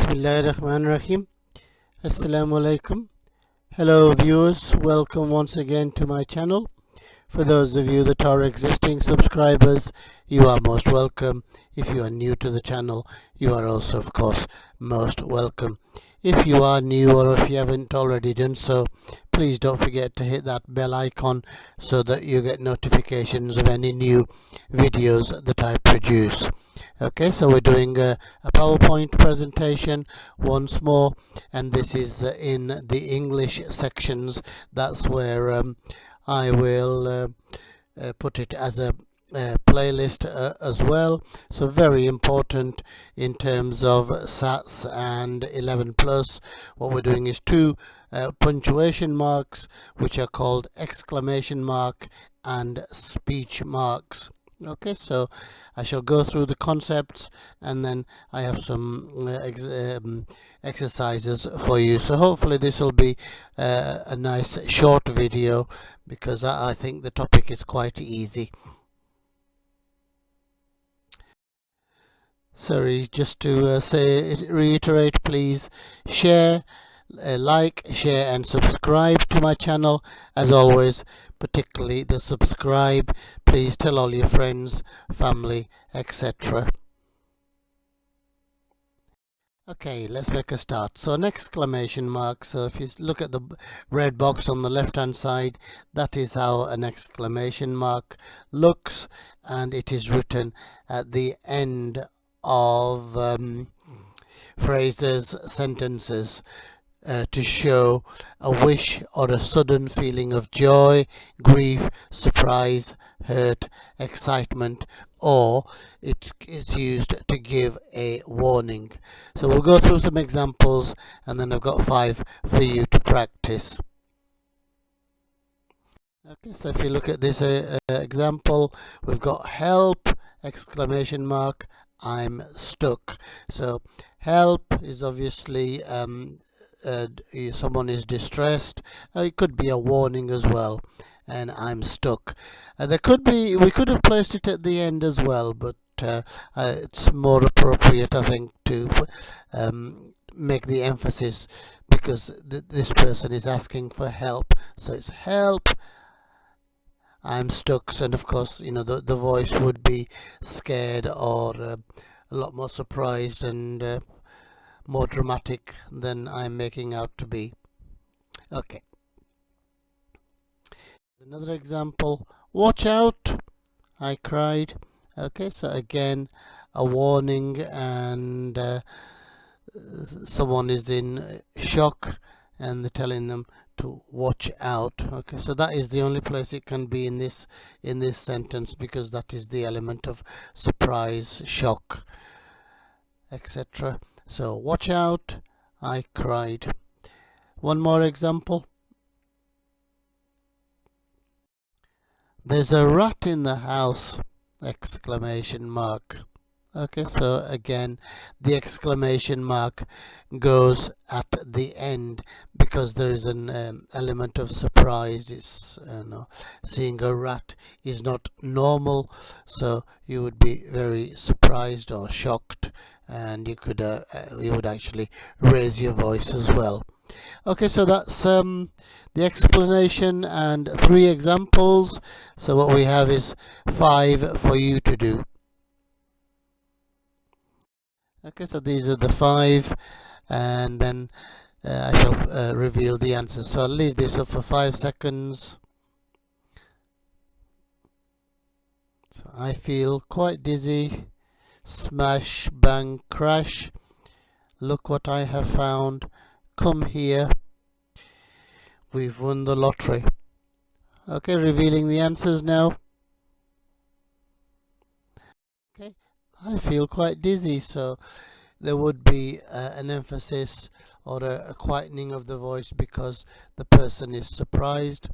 Bismillahirrahmanirrahim. Assalamu alaikum. Hello viewers, welcome once again to my channel. For those of you that are existing subscribers, you are most welcome. If you are new to the channel, you are also of course most welcome. If you are new or if you haven't already done so, please don't forget to hit that bell icon so that you get notifications of any new videos that I produce. Okay, so we're doing a PowerPoint presentation once more, and this is in the English sections. That's where I will put it as a playlist as well. So very important in terms of SATs and 11 plus. What we're doing is two punctuation marks, which are called exclamation mark and speech marks. Okay, so I shall go through the concepts and then I have some exercises for you. So hopefully this will be a nice short video, because I think the topic is quite easy. Sorry, just to reiterate, please share, like, share and subscribe to my channel. As always, particularly the subscribe, please tell all your friends, family, etc. Okay, let's make a start. So an exclamation mark, so if you look at the red box on the left hand side, that is how an exclamation mark looks, and it is written at the end of phrases, sentences, to show a wish or a sudden feeling of joy, grief, surprise, hurt, excitement, or it is used to give a warning. So we'll go through some examples and then I've got 5 for you to practice. Okay, so if you look at this example, we've got help, exclamation mark, I'm stuck. So help is obviously someone is distressed. It could be a warning as well, and I'm stuck. We could have placed it at the end as well, but it's more appropriate, I think, to make the emphasis, because this person is asking for help. So it's help, I'm stuck, and of course, you know, the voice would be scared or a lot more surprised and more dramatic than I'm making out to be. Okay. Another example. Watch out, I cried. Okay, so again, a warning, and someone is in shock and they're telling them to watch out. Okay, so that is the only place it can be in this sentence, because that is the element of surprise, shock, etc. So watch out, I cried. One more example. There's a rat in the house, exclamation mark. Okay, so again, the exclamation mark goes at the end because there is an element of surprise. It's seeing a rat is not normal, so you would be very surprised or shocked, and you would actually raise your voice as well. Okay, so that's the explanation and 3 examples. So what we have is 5 for you to do. Okay, so these are the 5, and then I shall reveal the answers. So I'll leave this up for 5 seconds. So I feel quite dizzy. Smash, bang, crash. Look what I have found. Come here. We've won the lottery. Okay, revealing the answers now. Okay, I feel quite dizzy, so there would be an emphasis or a quietening of the voice because the person is surprised.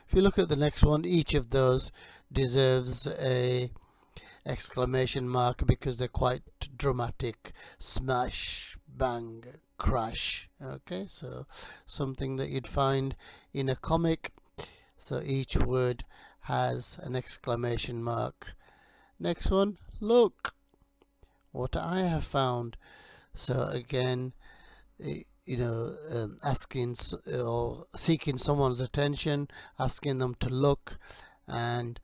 If you look at the next one, each of those deserves a exclamation mark because they're quite dramatic. Smash, bang, crash. Okay, so something that you'd find in a comic. So each word has an exclamation mark. Next one, look what I have found. So again, asking or seeking someone's attention, asking them to look. And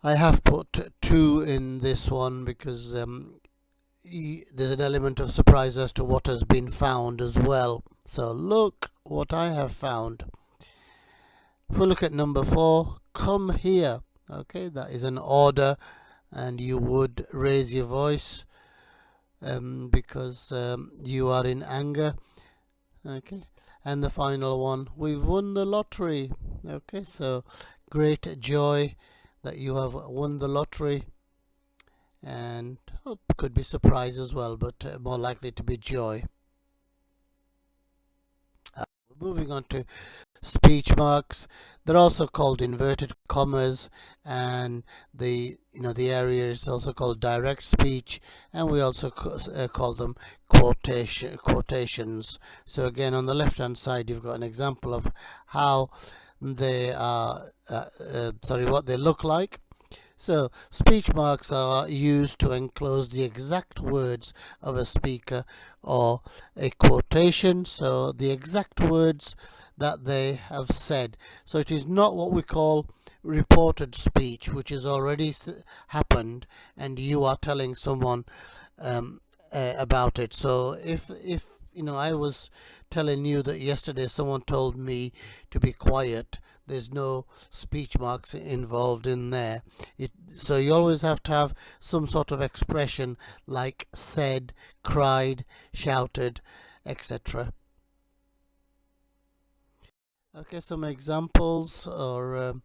I have put 2 in this one because there's an element of surprise as to what has been found as well. So look what I have found. If we look at number 4, come here. Okay, that is an order, and you would raise your voice because you are in anger. Okay, and the final one, we've won the lottery. Okay, so great joy that you have won the lottery, and could be surprise as well, but more likely to be joy. Moving on to speech marks. They're also called inverted commas, and the area is also called direct speech, and we also call them quotations. So again, on the left hand side you've got an example of how they are what they look like. So speech marks are used to enclose the exact words of a speaker or a quotation, so the exact words that they have said. So it is not what we call reported speech, which has already happened and you are telling someone about it. So if I was telling you that yesterday someone told me to be quiet, there's no speech marks involved in there. So you always have to have some sort of expression like said, cried, shouted, etc. Okay, some examples or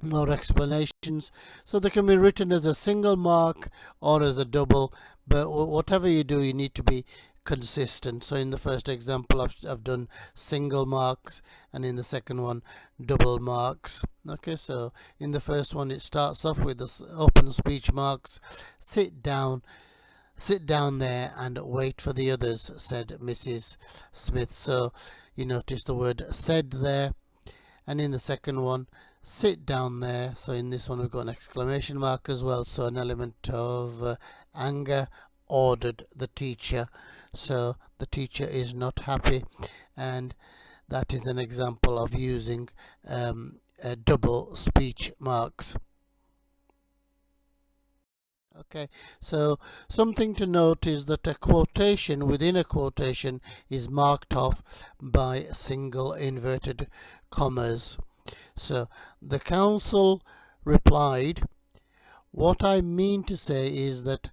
more explanations. So they can be written as a single mark or as a double, but whatever you do, you need to be consistent. So in the first example I've done single marks, and in the second one double marks. Okay, so in the first one it starts off with the open speech marks. Sit down there and wait for the others, said Mrs. Smith. So you notice the word said there. And in the second one, sit down there. So in this one we've got an exclamation mark as well, so an element of anger. Ordered the teacher, so the teacher is not happy, and that is an example of using double speech marks. Okay, so something to note is that a quotation within a quotation is marked off by single inverted commas. So the counsel replied, what I mean to say is that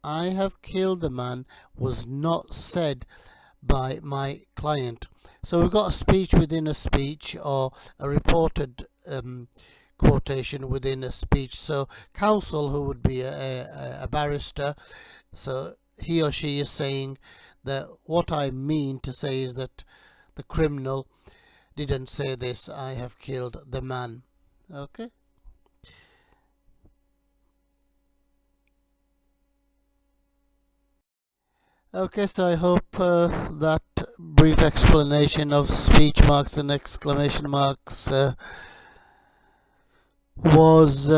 I have killed the man was not said by my client. So we've got a speech within a speech, or a reported quotation within a speech. So counsel, who would be a barrister, so he or she is saying that what I mean to say is that the criminal didn't say this, I have killed the man. Okay. Okay, so I hope that brief explanation of speech marks and exclamation marks was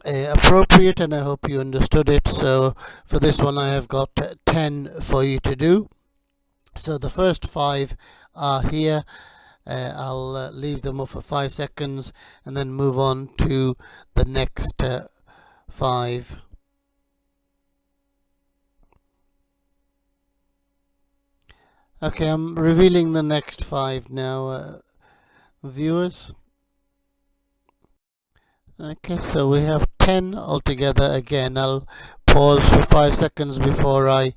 appropriate, and I hope you understood it. So for this one I have got 10 for you to do. So the first 5 are here. I'll leave them up for 5 seconds and then move on to the next 5. Okay, I'm revealing the next 5 now, viewers. Okay, so we have 10 altogether. Again, I'll pause for 5 seconds before I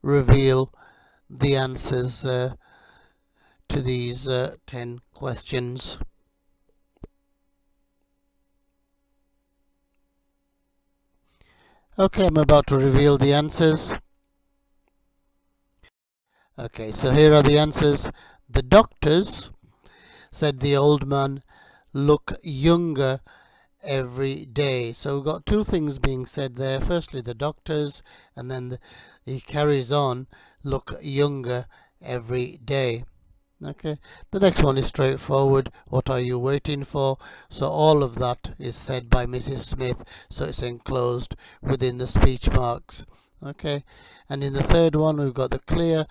reveal the answers to these 10 questions. Okay, I'm about to reveal the answers. Okay, so here are the answers. The doctors, said the old man, look younger every day. So we've got 2 things being said there. Firstly, the doctors, and then he carries on, look younger every day. Okay, the next one is straightforward. What are you waiting for? So all of that is said by Mrs. Smith, so it's enclosed within the speech marks. Okay, and in the third one we've got the clear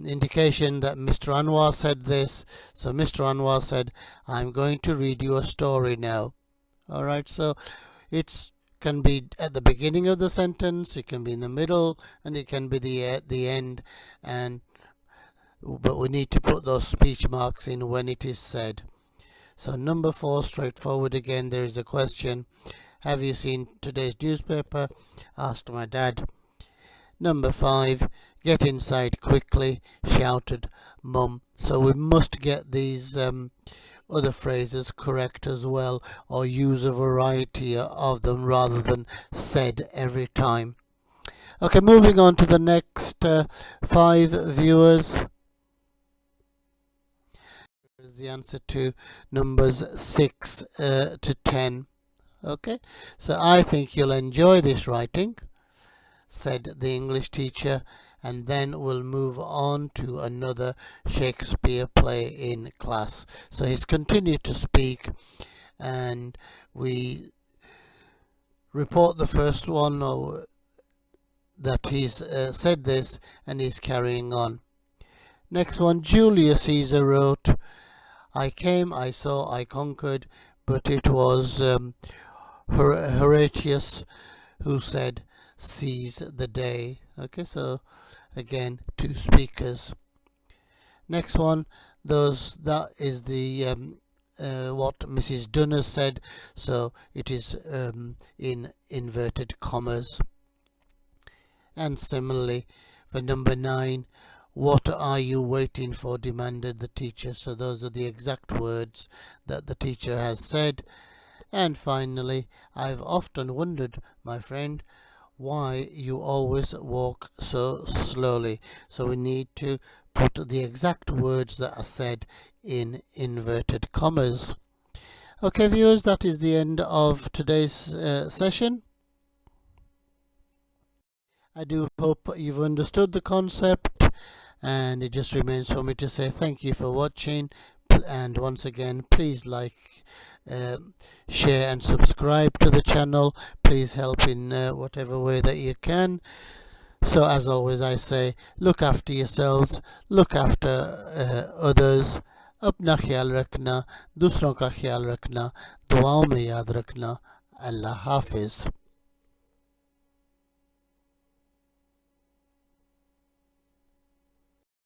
indication that Mr. Anwar said this. So Mr. Anwar said, I'm going to read you a story now. Alright, so it can be at the beginning of the sentence, it can be in the middle, and it can be at the end, but we need to put those speech marks in when it is said. So number 4, straightforward again. There is a question. Have you seen today's newspaper? Asked my dad. Number 5, get inside quickly, shouted Mum. So we must get these other phrases correct as well, or use a variety of them rather than said every time. Okay, moving on to the next 5 viewers. Here's the answer to numbers 6 to 10. Okay, so I think you'll enjoy this writing, said the English teacher, and then we'll move on to another Shakespeare play in class. So he's continued to speak, and we report the first one that he's said this, and he's carrying on. Next one, Julius Caesar wrote, I came, I saw, I conquered, but it was Horatius who said, seize the day. Okay, so again, 2 speakers. Next one, that is the what Mrs. Dunner said, so it is in inverted commas. And similarly for number 9, what are you waiting for, demanded the teacher. So those are the exact words that the teacher has said. And finally, I've often wondered, my friend, why you always walk so slowly. So we need to put the exact words that are said in inverted commas. Okay, viewers, that is the end of today's session. I do hope you've understood the concept, and it just remains for me to say thank you for watching, and once again, please like, share and subscribe to the channel. Please help in whatever way that you can. So as always, I say, look after yourselves, look after others, अपना ख्याल रखना, दूसरों का ख्याल रखना, दुआओं में याद रखना. अल्लाह हाफिज.